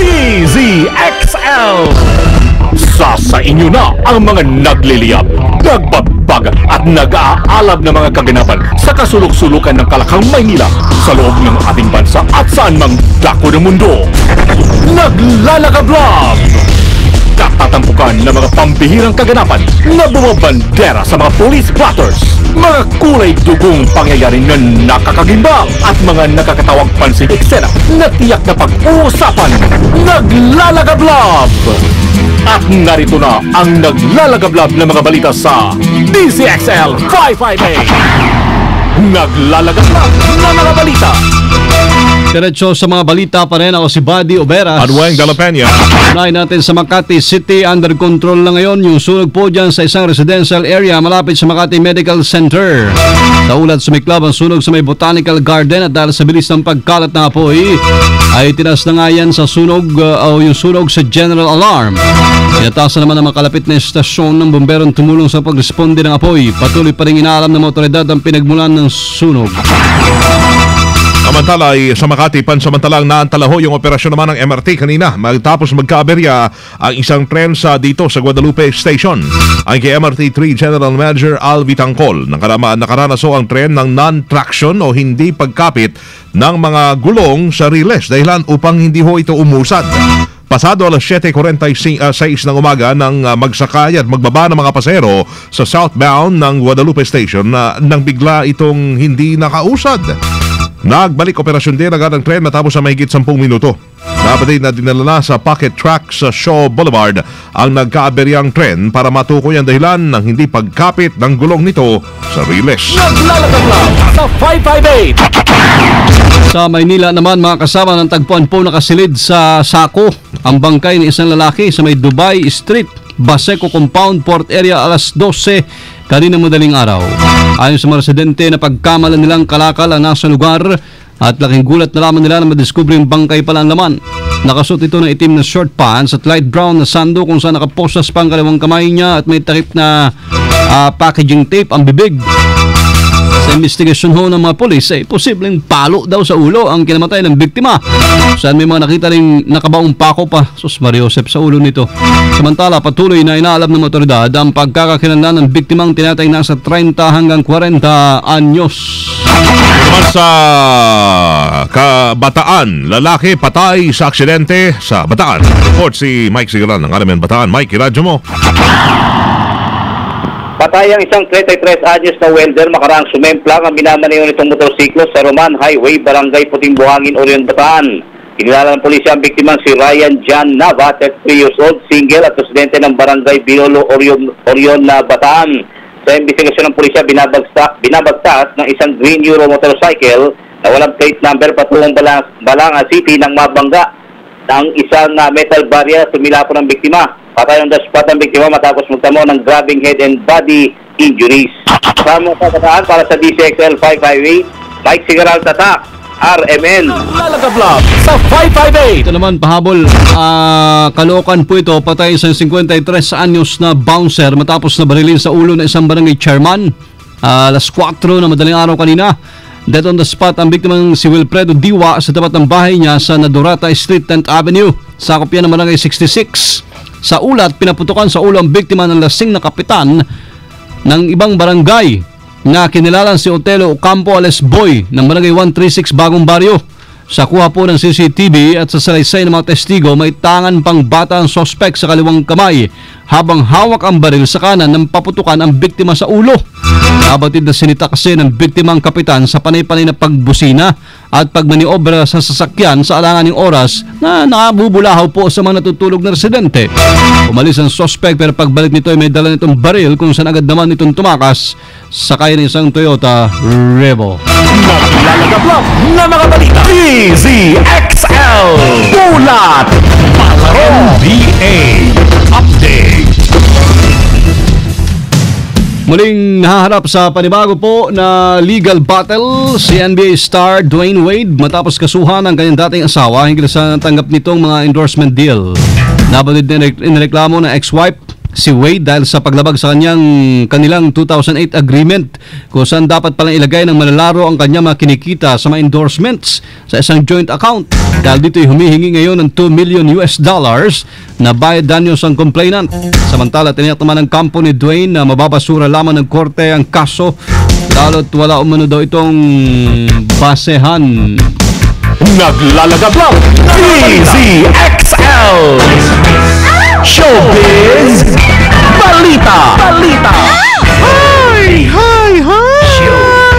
DZXL. Sa inyo na ang mga nagliliyab, nagbabag at nag-aalab na mga kaganapan sa kasulok-sulukan ng Kalakang Maynila sa loob ng ating bansa at saan mang dako ng mundo. Naglalagablog! Katatampukan ng mga pambihirang kaganapan na bumabandera sa mga police blotters, mga kulay dugong pangyayari na nakakagimbang at mga nakakatawang pansin eksena na tiyak na pag-uusapan. Naglalagablog! At narito na ang naglalagablog na mga balita sa DZXL 558. Naglalagablog na mga balita. Diretso sa mga balita pa rin, ako si Buddy Oberas. Adweng Dela Peña. Unahin natin sa Makati City, under control na ngayon yung sunog po dyan sa isang residential area malapit sa Makati Medical Center. Sa ulat sumiklab ang sunog sa may Botanical Garden at dahil sa bilis ng pagkalat ng apoy ay tinas na nga yan sa sunog o yung sunog sa general alarm. Inatasan naman ang makalapit na estasyon ng bomberong tumulong sa pagresponde ng apoy. Patuloy pa rin inaalam ng mga otoridad ang pinagmulan ng sunog. Samantala ay sa Makati, pansamantalang naantalaho yung operasyon naman ng MRT kanina matapos magkaaberya ang isang tren dito sa Guadalupe Station. Ang kay MRT3 General Manager Alvi Tangkol, nakaranaso ang tren ng non-traction o hindi pagkapit ng mga gulong sa riles dahilan upang hindi ho ito umusad. Pasado alas 7:46 ng umaga nang magsakay at magbaba ng mga pasero sa southbound ng Guadalupe Station nang bigla itong hindi nakausad. Nagbalik operasyon din agad ang tren matapos sa mahigit 10 minuto. Dapat na dinala sa pocket track sa Shaw Boulevard ang nagkaaberyang tren para matukoy ang dahilan ng hindi pagkapit ng gulong nito sa riles. Naglalagablog sa 558. Sa Maynila naman, mga kasama ng tagpuan po nakasilid sa sako ang bangkay ng isang lalaki sa may Dubai Street, Baseco Compound, Port Area alas 12 kanina madaling araw. Ayon sa mga residente na pagkamalan nilang kalakal ang nasa lugar at laking gulat na lamang nila na madiskubre yung bangkay pala ang laman. Nakasuot ito ng itim na short pants at light brown na sando kung saan nakaposas pa ang kaliwang kamay niya at may takip na packaging tape ang bibig. Sa investigasyon ho ng mga polis ay posibleng palo daw sa ulo ang kinamatay ng biktima. Saan may mga nakita rin nakabaong pako pa, sus Mariosep, sa ulo nito. Samantala, patuloy na inaalam ng otoridad ang pagkakakilanlan ng biktimang tinatayang nasa 30 hanggang 40 anyos. Naman sa Bataan, lalaki patay sa aksidente sa Bataan. Report si Mike Sigaran ng Alamen Bataan. Mike, iradyo mo. Patay ang isang 33 anyos na welder makaraang sumemplang ang minamaneho nitong motorsiklo sa Roman Highway, Barangay Puting Buhangin, Orion, Bataan. Kinilala ng pulisya ang biktimang si Ryan John Nava, 33 years old, single at residente ng Barangay Biolo, Orion na Bataan. Sa investigasyon ng pulisya, binabagtas ng isang Green Euro motorcycle na walang plate number patungong Balanga City nang mabangga ng isang metal barrier tumila po ng biktima. Patay on the spot ang biktima matapos magtamo ng grabbing head and body injuries. Kasama sa kataan para sa DZXL 558, Mike Sigaral Tatak, RMN. Naglalagablog sa 558. Ito naman pahabol, Caloocan po ito, patay sa 53 anyos na bouncer matapos na barilin sa ulo ng isang barangay chairman. Alas 4 na madaling araw kanina. Dead on the spot ang biktimang si Wilfredo Diwa sa tapat ng bahay niya sa Nadorata Street, 10th Avenue. Sakop yan ng barangay 66. Sa ulat, pinaputukan sa ulo ang biktima ng lasing na kapitan ng ibang barangay na kinilalan si Otelo Ocampo alias Boy ng barangay 136 Bagong Baryo. Sa kuha po ng CCTV at sa salaysay ng mga testigo, may tangan pang bata ang sospek sa kaliwang kamay habang hawak ang baril sa kanan ng paputukan ang biktima sa ulo. Nabatid na sinita kasi ng biktimang kapitan sa panay-panay na pagbusina at pagmaniobra sa sasakyan sa alanganing oras na nabubulahaw po sa mga natutulog na residente. Umalis ang sospek pero pagbalik nito ay may dala nitong baril kung saan agad naman itong tumakas sakay ng isang Toyota Revo. Naglalagablog na mga balita. DZXL Bulat Palaro NBA Update. Muling nahaharap sa panibago po na legal battle si NBA star Dwayne Wade matapos kasuhan ng kanyang dating asawa hinggil sa tanggap nitong mga endorsement deal. Nabatid na inireklamo ng ex-wife si Wade dahil sa paglabag sa kanilang 2008 agreement kung saan dapat palang ilagay ng manlalaro ang kanyang mga kinikita sa mga endorsements sa isang joint account. Dahil dito'y humihingi ngayon ng $2 million na bayad danyos ang complainant. Samantala, tiniyak naman ng kampo ni Dwayne na mababasura lamang ng korte ang kaso lalo't wala umano daw itong basehan. Naglalagab lang, DZXL Showbiz Balita. Hi!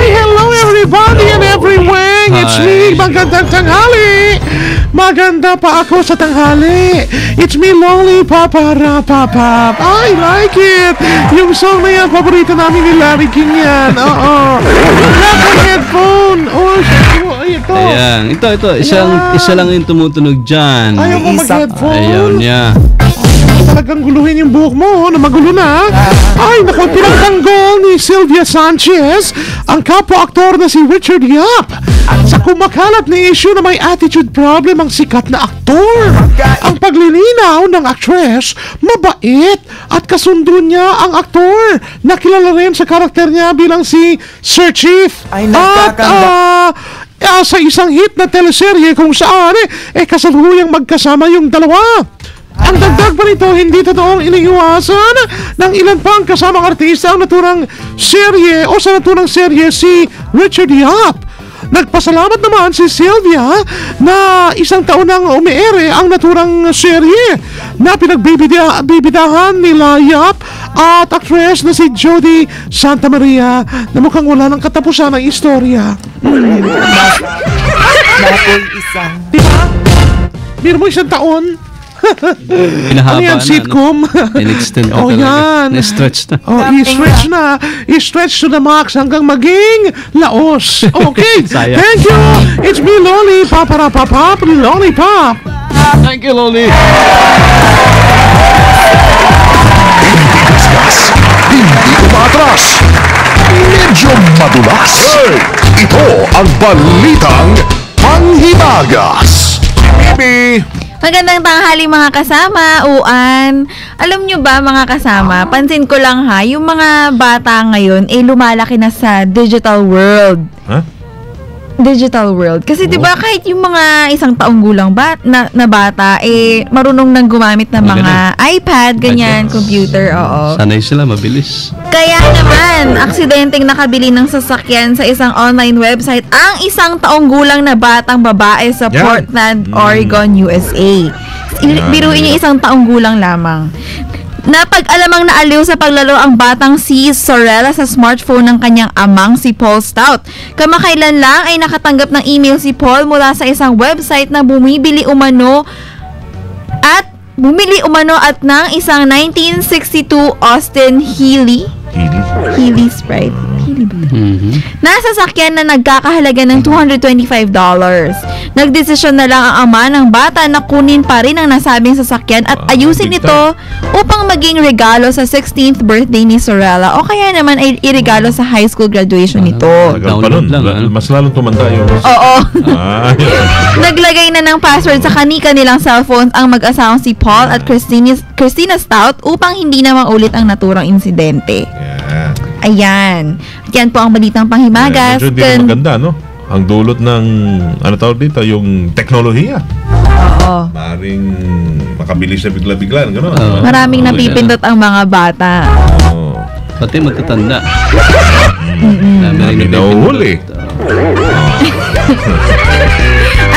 Hello everybody and everywhere! It's me, magandang tanghali! Maganda pa ako sa tanghali! It's me, Lollipop Rapapap! I like it! Yung song na yan, paborito namin ni Larry King yan! Oo! Wala kang headphone! Ito! Ayan, ito. Isa lang yung tumutunog dyan. Ayaw mo mag-headphone? Ayaw niya. Talagang guluhin yung buhok mo na magulo na. Ay, naku, pinagtanggol ni Sylvia Sanchez ang kapwa-aktor na si Richard Yap sa kumakalat na issue na may attitude problem ang sikat na aktor. Ang paglilinaw ng actress, mabait at kasundo niya ang aktor na kilala rin sa karakter niya bilang si Sir Chief. At sa isang hit na teleserye kung saan kasaluyang magkasama yung dalawa. Ang dagdag pa nito, hindi totoong iniiwasan ng ilan pang kasamang artista ang naturang serye o sa naturang serye si Richard Yap. Nagpasalamat naman si Sylvia na isang taon nang umiere ang naturang serye na pinagbibidahan nila Yap at actress na si Jody Santa Maria na mukhang wala ng katapusan ng istorya. Diba? Biro mo isang taon? Pinahaba ano yan, sitcom? In-extend na oh, talaga. yan. Na-stretch na. Oh, i-stretch na. I-stretch to the max hanggang maging laos. Okay. Sayang. Thank you. It's me, Lollipop. Lollipop. Thank you, Loli. Hindi kaskas, hindi umatras, medyo madulas. Ito ang balitang panghimagas. Bibi! Magandang tanghali mga kasama, uan. Alam nyo ba mga kasama, pansin ko lang ha, yung mga bata ngayon lumalaki na sa digital world. Huh? Digital world. Kasi 'di ba kahit yung mga isang taong gulang na bata marunong nang gumamit ng mga iPad, ganyan, computer, oo. Sanay sila, mabilis. Kaya naman, aksidenteng nakabili ng sasakyan sa isang online website ang isang taong gulang na batang babae sa Yan. Portland, Oregon, USA. Biruin niyo isang taong gulang lamang. Napag-alamang naaliw sa paglaro ang batang si Sorella sa smartphone ng kanyang amang si Paul Stout. Kamakailan lang ay nakatanggap ng email si Paul mula sa isang website na bumili umano at ng isang 1962 Austin Healey Sprite. Nasa sakyan na nagkakahalaga ng $225. Nagdesisyon na lang ang ama ng bata na kunin pa rin ang nasabing sasakyan at ayusin ito upang maging regalo sa 16th birthday ni Sorella o kaya naman ay iregalo sa high school graduation nito. Tagal pa nun. Mas lalong tumanda yung... Oo. Naglagay na ng password sa kanilang cellphones ang mag-asawang si Paul at Christina Stout upang hindi na maulit ang naturang insidente. Ayan. Yan po ang balitang panghimagas. Medyo hindi na maganda, no? Ang dulot ng, ano tawag dito, yung teknolohiya. Oo. Maring makabilis na bigla-bigla, gano'n. Maraming napipindot ang mga bata. Pati matatanda. Kami nauhuli.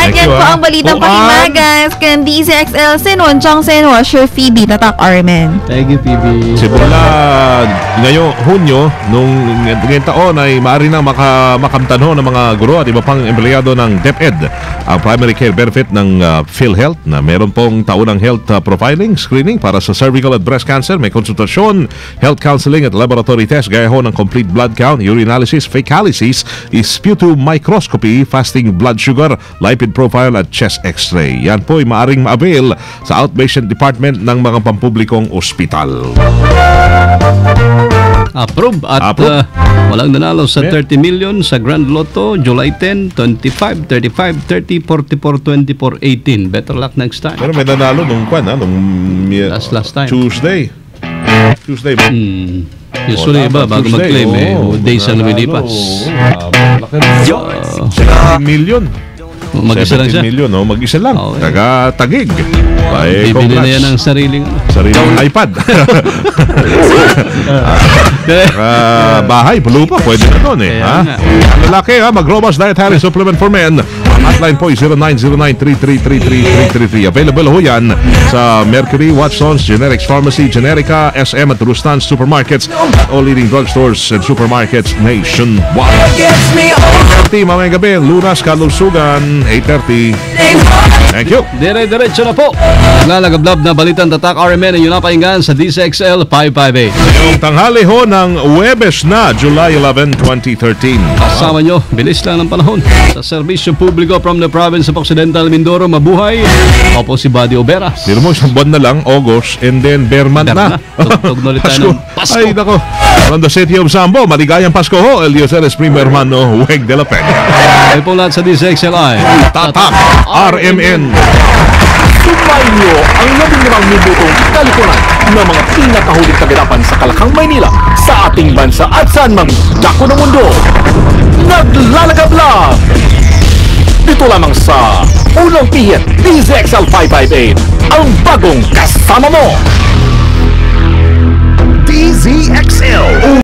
At yan po ang balitang panghimagas. Kan DZXL Senwon Chong Senwa Sure Phoebe Tatak Armen. Thank you, PB. Simula ngayong Hunyo, nung ngayong taon ay maaari na makamtanho ng mga guro at iba pang empleyado ng DepEd ang primary care benefit ng PhilHealth na meron pong taunang health profiling, screening para sa cervical at breast cancer. May konsultasyon, health counseling at laboratory test gaya ho ng complete blood count, urinalysis, fecalysis, sputum microscopy, fasting blood sugar, lipid profile at chest x-ray. Yan po ay maaring ma-avail sa outpatient department ng mga pampublikong ospital. Approve at walang nanalo sa 30 million sa Grand Lotto July 10, 25, 35, 30, 44, 24, 18. Better luck next time. Pero may nanalo nung last time. Tuesday. Tuesday ba? Usually iba, bago Tuesday, mag-claim days ang lumilipas. Malaki rin. 17 million. Mag-isa lang siya. 17 million, mag-isa lang. Okay. Taga-Tagig. Ay, Bibili na yan ng congrats. sariling Sariling iPad. Bahay, lupa, pwede na doon eh. Kaya Ha? nga. Ang lalaki Mag-Robust Dietary Supplement for Men. Hotline po 0909-333-3333. Available ho yan sa Mercury, Watsons, Generics Pharmacy, Generica, SM at Rustan's Supermarkets at all leading drugstores and supermarkets nationwide. 8:30 mamayang gabi, Lunas, Kalusugan, 8:30. Thank you. Dire-diretso na po. Naglalagablab na balitang tatak RMN ay yun na pahingan sa DCXL 558. Yung tanghali ho ng Huwebes na, July 11, 2013. Kasama nyo, bilis lang ng panahon. Sa serbisyo publiko from the province of Occidental Mindoro, mabuhay. Opo si Buddy Oberas. Pero mo, isang buwan na lang, August, and then Berman na. Tugtog na ulit tayo ng Pasko. Ay, nako. From the city of Sambo, maligayang Pasko ho, Elioceres Primo Hermano, Huweg de la Peña. Ay po lahat sa DCXLI. Tatak, RMN. Sumayo ang 15 minutong kalikunan ng mga pinakahuling kaganapan sa Kalakang Maynila, sa ating bansa at saan mang dako ng mundo. Naglalagablab! Dito lamang sa Unang Pihit, DZXL 558, ang bagong kasama mo! DZXL